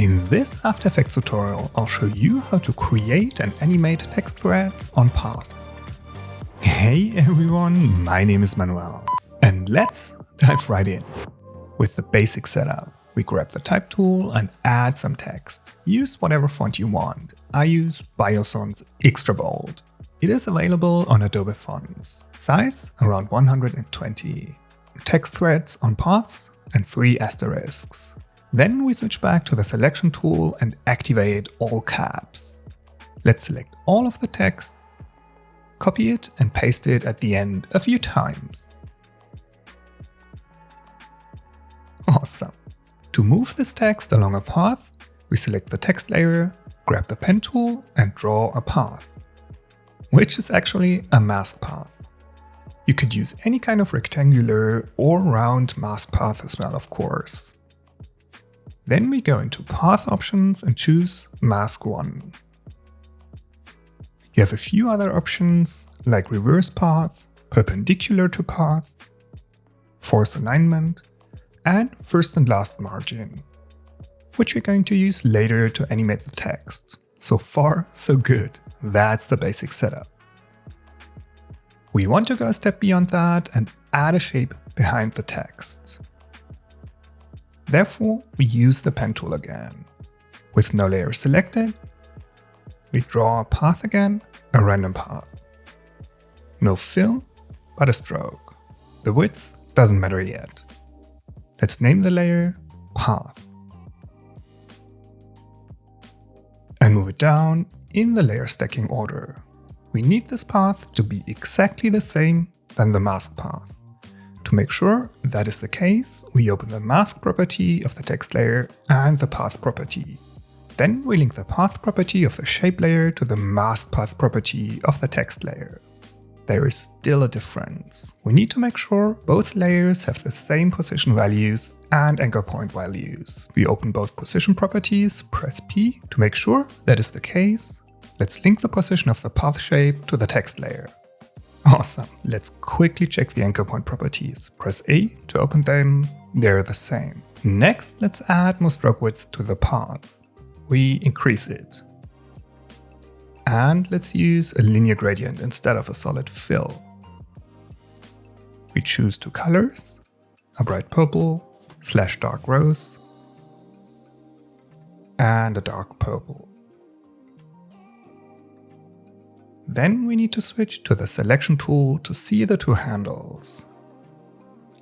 In this After Effects tutorial, I'll show you how to create and animate text threads on paths. Hey everyone, my name is Manuel, and let's dive right in. With the basic setup, we grab the type tool and add some text. Use whatever font you want. I use Bioson's Extra Bold. It is available on Adobe Fonts. Size around 120. Text threads on paths and 3 asterisks. Then we switch back to the selection tool and activate all caps. Let's select all of the text, copy it and paste it at the end a few times. Awesome. To move this text along a path, we select the text layer, grab the pen tool and draw a path, which is actually a mask path. You could use any kind of rectangular or round mask path as well, of course. Then we go into Path Options and choose Mask 1. You have a few other options like Reverse Path, Perpendicular to Path, Force Alignment, and First and Last Margin, which we're going to use later to animate the text. So far, so good. That's the basic setup. We want to go a step beyond that and add a shape behind the text. Therefore, we use the pen tool again. With no layer selected, we draw a path again, a random path. No fill, but a stroke. The width doesn't matter yet. Let's name the layer Path. And move it down in the layer stacking order. We need this path to be exactly the same than the mask path. To make sure that is the case, we open the mask property of the text layer and the path property. Then we link the path property of the shape layer to the mask path property of the text layer. There is still a difference. We need to make sure both layers have the same position values and anchor point values. We open both position properties, press P to make sure that is the case. Let's link the position of the path shape to the text layer. Awesome. Let's quickly check the anchor point properties. Press A to open them. They're the same. Next, let's add more stroke width to the path. We increase it. And let's use a linear gradient instead of a solid fill. We choose 2 colors, a bright purple / dark rose, and a dark purple. Then we need to switch to the selection tool to see the 2 handles.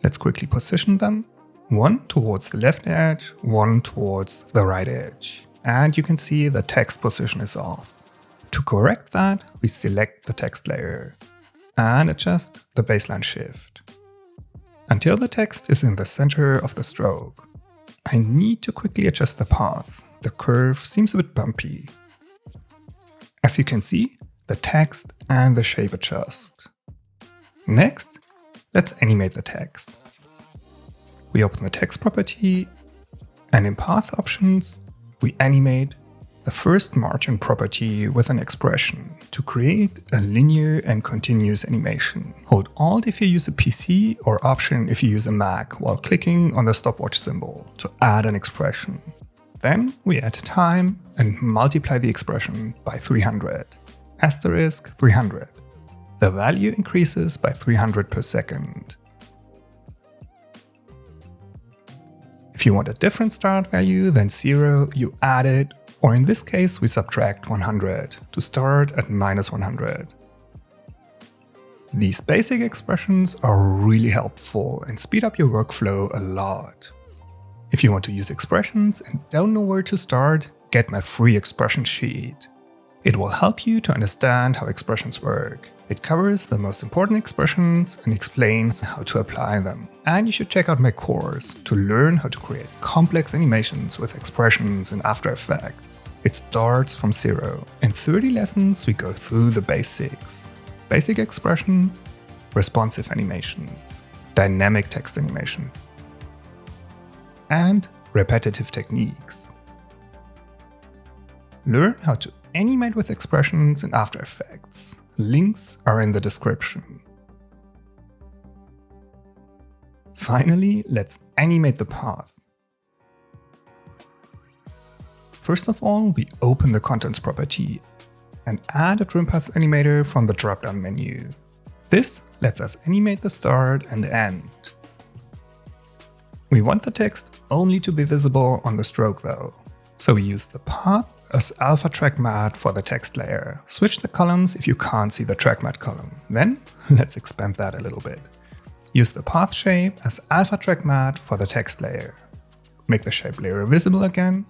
Let's quickly position them, one towards the left edge, one towards the right edge. And you can see the text position is off. To correct that, we select the text layer and adjust the baseline shift until the text is in the center of the stroke. I need to quickly adjust the path. The curve seems a bit bumpy. As you can see, the text and the shape adjust. Next, let's animate the text. We open the text property and in Path Options, we animate the first margin property with an expression to create a linear and continuous animation. Hold Alt if you use a PC or Option if you use a Mac while clicking on the stopwatch symbol to add an expression. Then we add time and multiply the expression by 300. Asterisk 300. The value increases by 300 per second. If you want a different start value than 0, you add it, or in this case we subtract 100 to start at -100. These basic expressions are really helpful and speed up your workflow a lot. If you want to use expressions and don't know where to start, get my free expression sheet. It will help you to understand how expressions work. It covers the most important expressions and explains how to apply them. And you should check out my course to learn how to create complex animations with expressions in After Effects. It starts from 0. In 30 lessons, we go through the basics. Basic expressions, responsive animations, dynamic text animations, and repetitive techniques. Learn how to animate with expressions in After Effects. Links are in the description. Finally, let's animate the path. First of all, we open the Contents property and add a trim path animator from the drop-down menu. This lets us animate the start and end. We want the text only to be visible on the stroke though, so we use the path as alpha track matte for the text layer. Switch the columns if you can't see the track matte column. Then, let's expand that a little bit. Use the path shape as alpha track matte for the text layer. Make the shape layer visible again.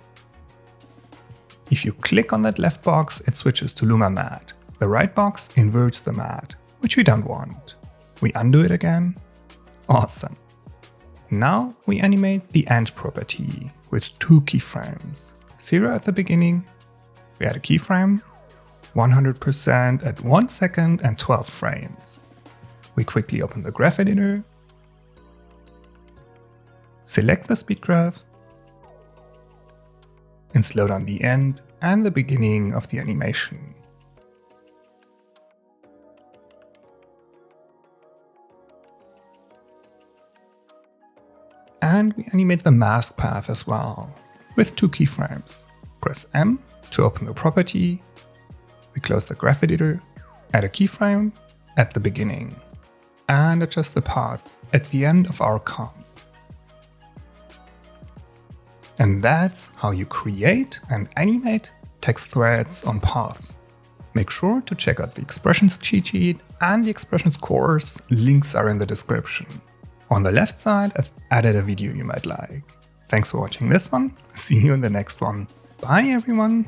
If you click on that left box, it switches to Luma matte. The right box inverts the matte, which we don't want. We undo it again. Awesome. Now we animate the end property with 2 keyframes. 0 at the beginning, we add a keyframe, 100% at 1 second and 12 frames. We quickly open the graph editor, select the speed graph, and slow down the end and the beginning of the animation. And we animate the mask path as well, with 2 keyframes. Press M to open the property, we close the graph editor, add a keyframe at the beginning, and adjust the path at the end of our comp. And that's how you create and animate text threads on paths. Make sure to check out the expressions cheat sheet and the expressions course, links are in the description. On the left side, I've added a video you might like. Thanks for watching this one, see you in the next one. Bye everyone!